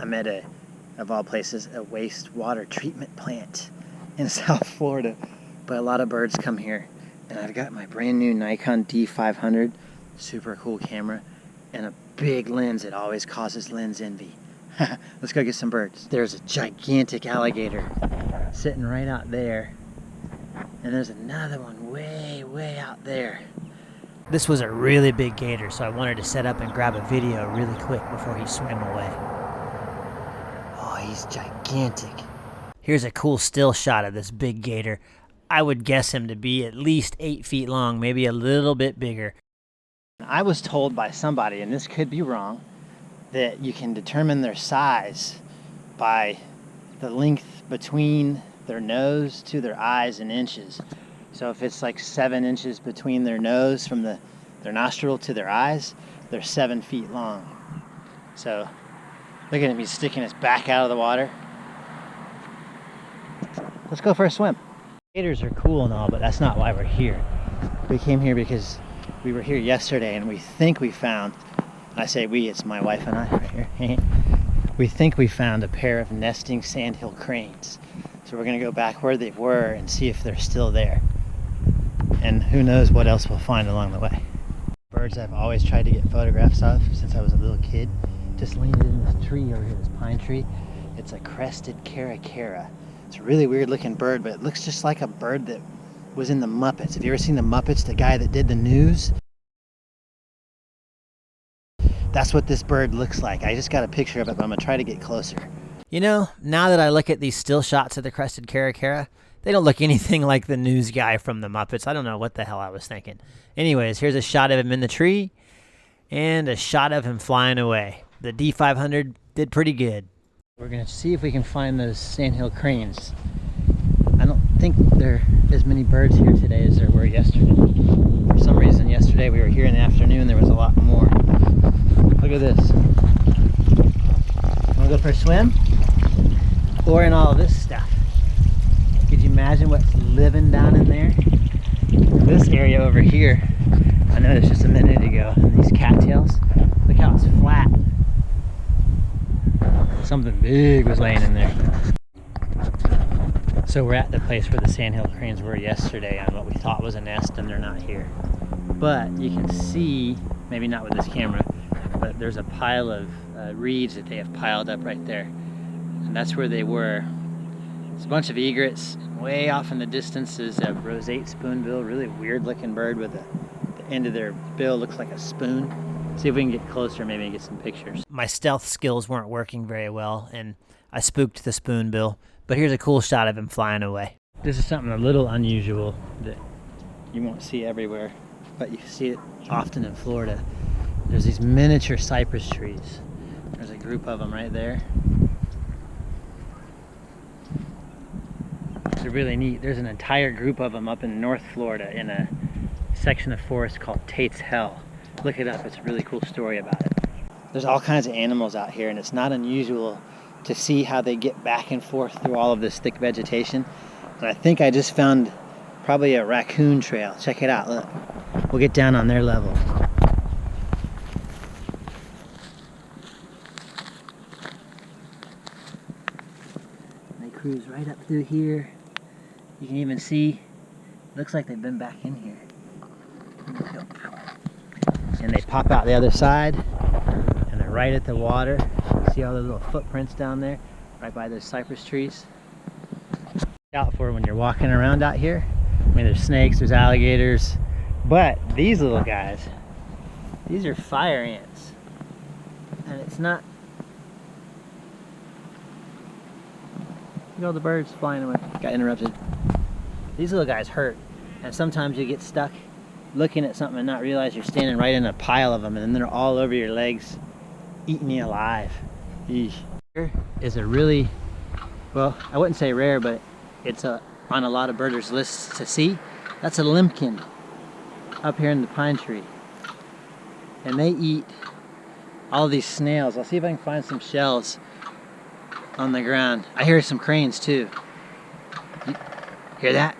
I'm at of all places, a wastewater treatment plant in South Florida. But a lot of birds come here. And I've got my brand new Nikon D500, super cool camera, and a big lens that always causes lens envy. Let's go get some birds. There's a gigantic alligator sitting right out there. And there's another one way out there. This was a really big gator, so I wanted to set up and grab a video really quick before he swam away. Oh, he's gigantic. Here's a cool still shot of this big gator. I would guess him to be at least 8 feet long, maybe a little bit bigger. I was told by somebody, and this could be wrong, that you can determine their size by the length between their nose to their eyes in inches. So if it's like 7 inches between their nose from their nostril to their eyes, they're 7 feet long. So look at him, he's sticking his back out of the water. Let's go for a swim. Gators are cool and all, but that's not why we're here. We came here because we were here yesterday and we think we found, I say we, it's my wife and I right here. We think we found a pair of nesting sandhill cranes. So we're gonna go back where they were and see if they're still there. And who knows what else we'll find along the way. Birds I've always tried to get photographs of since I was a little kid. Just leaning in this tree over here, this pine tree. It's a crested caracara. It's a really weird looking bird, but it looks just like a bird that was in the Muppets. Have you ever seen the Muppets, the guy that did the news? That's what this bird looks like. I just got a picture of it, but I'm gonna try to get closer. You know, now that I look at these still shots of the crested caracara, they don't look anything like the news guy from the Muppets. I don't know what the hell I was thinking. Anyways, here's a shot of him in the tree and a shot of him flying away. The D500 did pretty good. We're gonna see if we can find those sandhill cranes. I don't think there are as many birds here today as there were yesterday. For some reason yesterday we were here in the afternoon, there was a lot more. Look at this. Wanna go for a swim? Or in all of this stuff. Could you imagine what's living down in there? This area over here, I noticed just a minute ago, these cattails, look how it's flat. Something big was laying in there. So we're at the place where the sandhill cranes were yesterday on what we thought was a nest, and they're not here. But you can see, maybe not with this camera, but there's a pile of reeds that they have piled up right there. And that's where they were. It's a bunch of egrets. Way off in the distance is a Roseate Spoonbill, really weird looking bird with the end of their bill looks like a spoon. See if we can get closer, maybe get some pictures. My stealth skills weren't working very well, and I spooked the spoonbill, but here's a cool shot of him flying away. This is something a little unusual that you won't see everywhere, but you see it often in Florida. There's these miniature cypress trees. There's a group of them right there. They're really neat. There's an entire group of them up in North Florida in a section of forest called Tate's Hell. Look it up, it's a really cool story about it. There's all kinds of animals out here, and it's not unusual to see how they get back and forth through all of this thick vegetation. And I think I just found probably a raccoon trail. Check it out, look. We'll get down on their level. They cruise right up through here. You can even see, looks like they've been back in here. And they pop out the other side, and they're right at the water. See all the little footprints down there, right by those cypress trees. Look out for when you're walking around out here. I mean, there's snakes, there's alligators, but these little guys, these are fire ants. And it's not, look at all the birds flying away. Got interrupted. These little guys hurt, and sometimes you get stuck looking at something and not realize you're standing right in a pile of them, and then they're all over your legs eating you alive. Eesh. Here is a really, well, I wouldn't say rare, but it's on a lot of birders' lists to see. That's a limpkin up here in the pine tree, and they eat all these snails. I'll see if I can find some shells on the ground. I hear some cranes too. You hear that?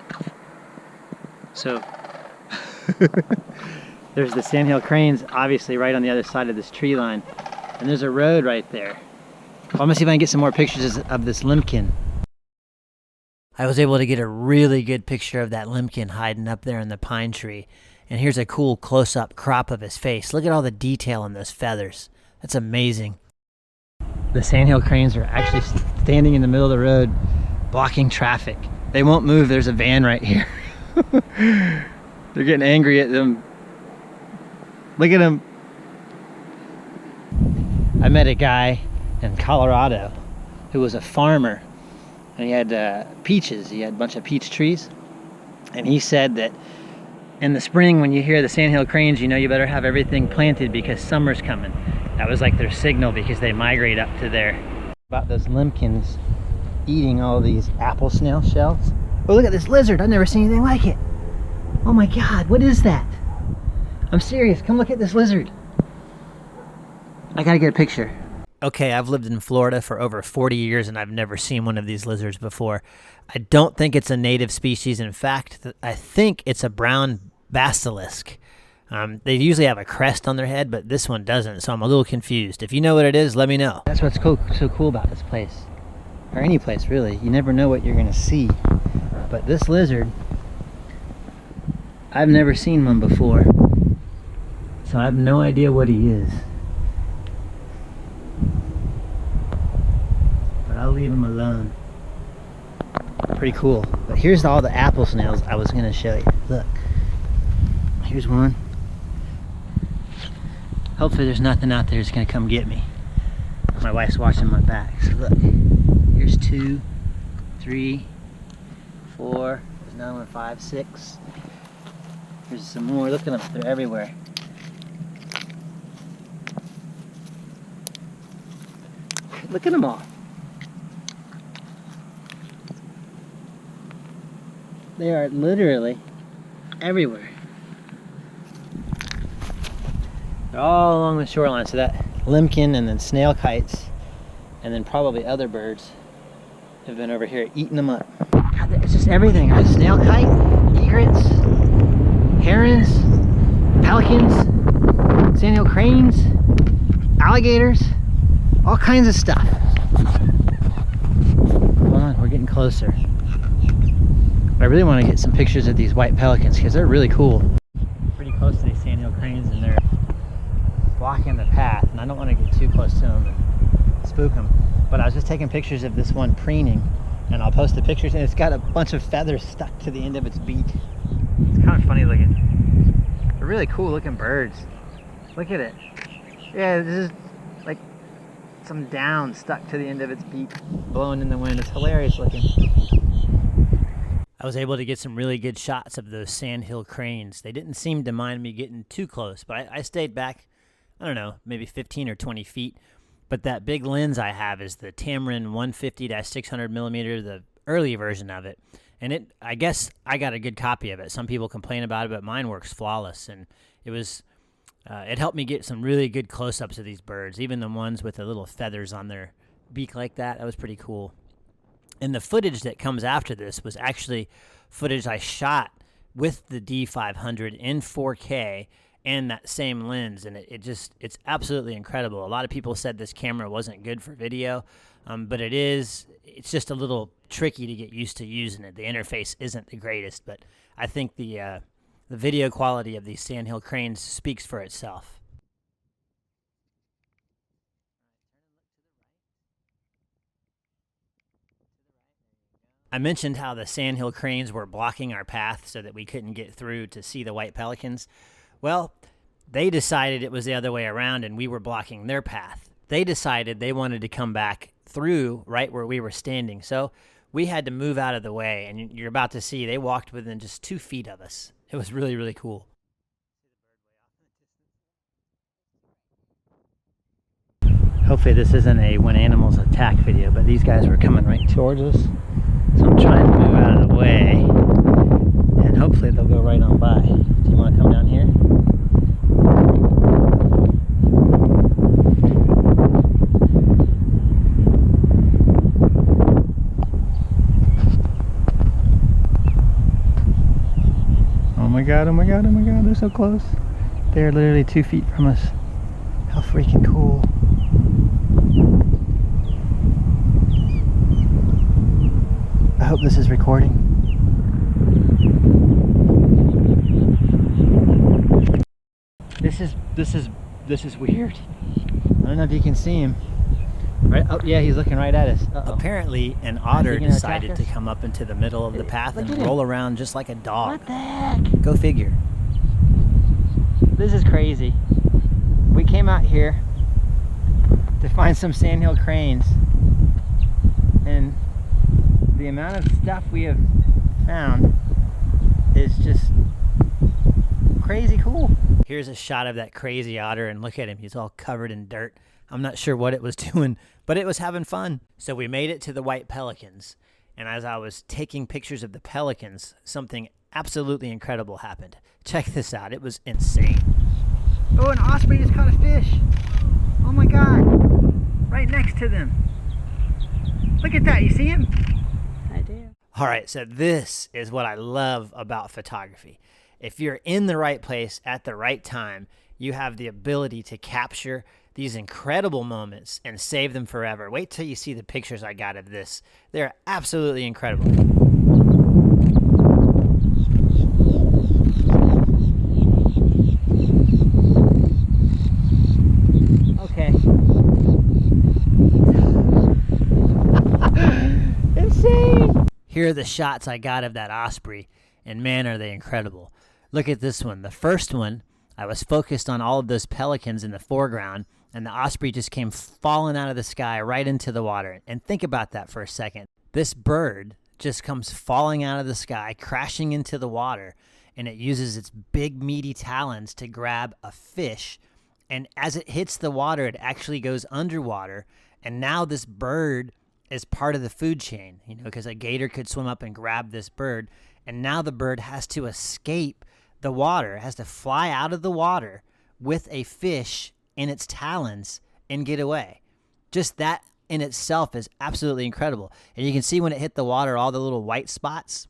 So there's the Sandhill Cranes, obviously right on the other side of this tree line, and there's a road right there. I'm gonna see if I can get some more pictures of this limpkin. I was able to get a really good picture of that limpkin hiding up there in the pine tree. And here's a cool close-up crop of his face. Look at all the detail in those feathers. That's amazing. The Sandhill Cranes are actually standing in the middle of the road, blocking traffic. They won't move. There's a van right here. They're getting angry at them. Look at them. I met a guy in Colorado who was a farmer, and he had peaches. He had a bunch of peach trees, and he said that in the spring when you hear the Sandhill Cranes, you know you better have everything planted because summer's coming. That was like their signal because they migrate up to there. About those limpkins eating all these apple snail shells. Oh, look at this lizard. I've never seen anything like it. Oh my God, what is that? I'm serious, come look at this lizard. I gotta get a picture. Okay, I've lived in Florida for over 40 years and I've never seen one of these lizards before. I don't think it's a native species. In fact, I think it's a brown basilisk. They usually have a crest on their head, but this one doesn't, so I'm a little confused. If you know what it is, let me know. That's what's so cool about this place. Or any place, really. You never know what you're gonna see. But this lizard, I've never seen one before. So I have no idea what he is. But I'll leave him alone. Pretty cool. But here's all the apple snails I was gonna show you. Look. Here's one. Hopefully there's nothing out there that's gonna come get me. My wife's watching my back. So look. Here's 2, 3, 4. There's another one, 5, 6. There's some more. Look at them. They're everywhere. Look at them all. They are literally everywhere. They're all along the shoreline. So that limpkin and then snail kites and then probably other birds have been over here eating them up. God, it's just everything. There's snail kite, egrets, herons, pelicans, Sandhill cranes, alligators, all kinds of stuff. Hold on, we're getting closer. I really want to get some pictures of these white pelicans because they're really cool. Pretty close to these Sandhill cranes and they're blocking the path, and I don't want to get too close to them and spook them. But I was just taking pictures of this one preening, and I'll post the pictures, and it's got a bunch of feathers stuck to the end of its beak. It's kind of funny looking. They're really cool looking birds. Look at it. Yeah, this is like some down stuck to the end of its beak, blowing in the wind. It's hilarious looking. I was able to get some really good shots of those Sandhill cranes. They didn't seem to mind me getting too close, but I stayed back, I don't know, maybe 15 or 20 feet. But that big lens I have is the Tamron 150-600mm, the early version of it. And I guess I got a good copy of it. Some people complain about it, but mine works flawless. And it helped me get some really good close-ups of these birds, even the ones with the little feathers on their beak like that. That was pretty cool. And the footage that comes after this was actually footage I shot with the D500 in 4K and that same lens, and it's absolutely incredible. A lot of people said this camera wasn't good for video, but it's just a little tricky to get used to using it. The interface isn't the greatest, but I think the video quality of these Sandhill cranes speaks for itself. I mentioned how the Sandhill cranes were blocking our path so that we couldn't get through to see the white pelicans. Well, they decided it was the other way around and we were blocking their path. They decided they wanted to come back through right where we were standing. So we had to move out of the way, and you're about to see they walked within just 2 feet of us. It was really, really cool. Hopefully this isn't a when animals attack video, but these guys were coming right towards us. So I'm trying to move out of the way, and hopefully they'll go right on by. Do you want to come down here? Oh my god, oh my god, oh my god, they're so close. They're literally 2 feet from us. How freaking cool. hope this is recording. This is weird. I don't know if you can see him. Right? Oh yeah, he's looking right at us. Uh-oh. Apparently, an otter decided to come up into the middle of the path and roll around just like a dog. What the heck? Go figure. This is crazy. We came out here to find some Sandhill Cranes, and the amount of stuff we have found is just crazy cool. Here's a shot of that crazy otter, and look at him. He's all covered in dirt. I'm not sure what it was doing, but it was having fun. So we made it to the white pelicans, and as I was taking pictures of the pelicans, something absolutely incredible happened. Check this out. It was insane. Oh, an osprey just caught a fish. Oh my God. Right next to them. Look at that. You see him? I do. All right, so this is what I love about photography. If you're in the right place at the right time, you have the ability to capture these incredible moments and save them forever. Wait till you see the pictures I got of this. They're absolutely incredible. Okay. Insane! Here are the shots I got of that osprey, and man, are they incredible. Look at this one. The first one, I was focused on all of those pelicans in the foreground, and the osprey just came falling out of the sky right into the water. And think about that for a second. This bird just comes falling out of the sky, crashing into the water, and it uses its big meaty talons to grab a fish. And as it hits the water, it actually goes underwater. And now this bird is part of the food chain, because a gator could swim up and grab this bird. And now the bird has to escape the water, has to fly out of the water with a fish in its talons and get away. Just that in itself is absolutely incredible. And you can see when it hit the water, all the little white spots.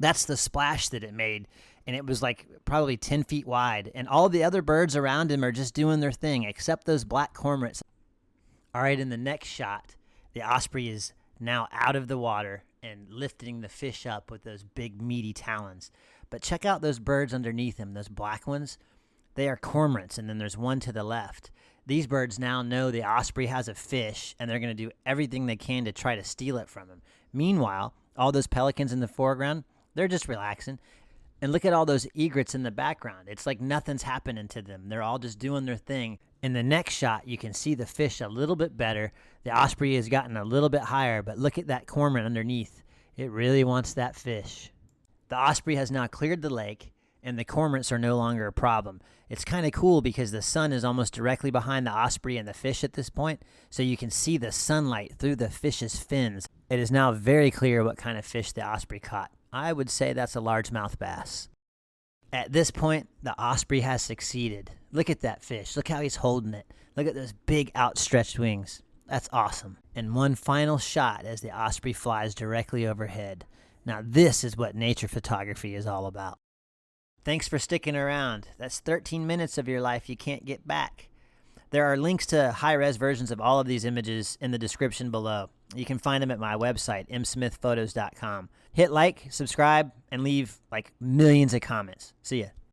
That's the splash that it made. And it was like probably 10 feet wide. And all the other birds around him are just doing their thing, except those black cormorants. All right, in the next shot, the osprey is now out of the water and lifting the fish up with those big meaty talons. But check out those birds underneath him, those black ones. They are cormorants, and then there's one to the left. These birds now know the osprey has a fish, and they're going to do everything they can to try to steal it from him. Meanwhile, all those pelicans in the foreground, they're just relaxing. And look at all those egrets in the background. It's like nothing's happening to them. They're all just doing their thing. In the next shot, you can see the fish a little bit better. The osprey has gotten a little bit higher, but look at that cormorant underneath. It really wants that fish. The osprey has now cleared the lake, and the cormorants are no longer a problem. It's kind of cool because the sun is almost directly behind the osprey and the fish at this point, so you can see the sunlight through the fish's fins. It is now very clear what kind of fish the osprey caught. I would say that's a largemouth bass. At this point, the osprey has succeeded. Look at that fish. Look how he's holding it. Look at those big outstretched wings. That's awesome. And one final shot as the osprey flies directly overhead. Now this is what nature photography is all about. Thanks for sticking around. That's 13 minutes of your life you can't get back. There are links to high-res versions of all of these images in the description below. You can find them at my website, msmithphotos.com. Hit like, subscribe, and leave like millions of comments. See ya.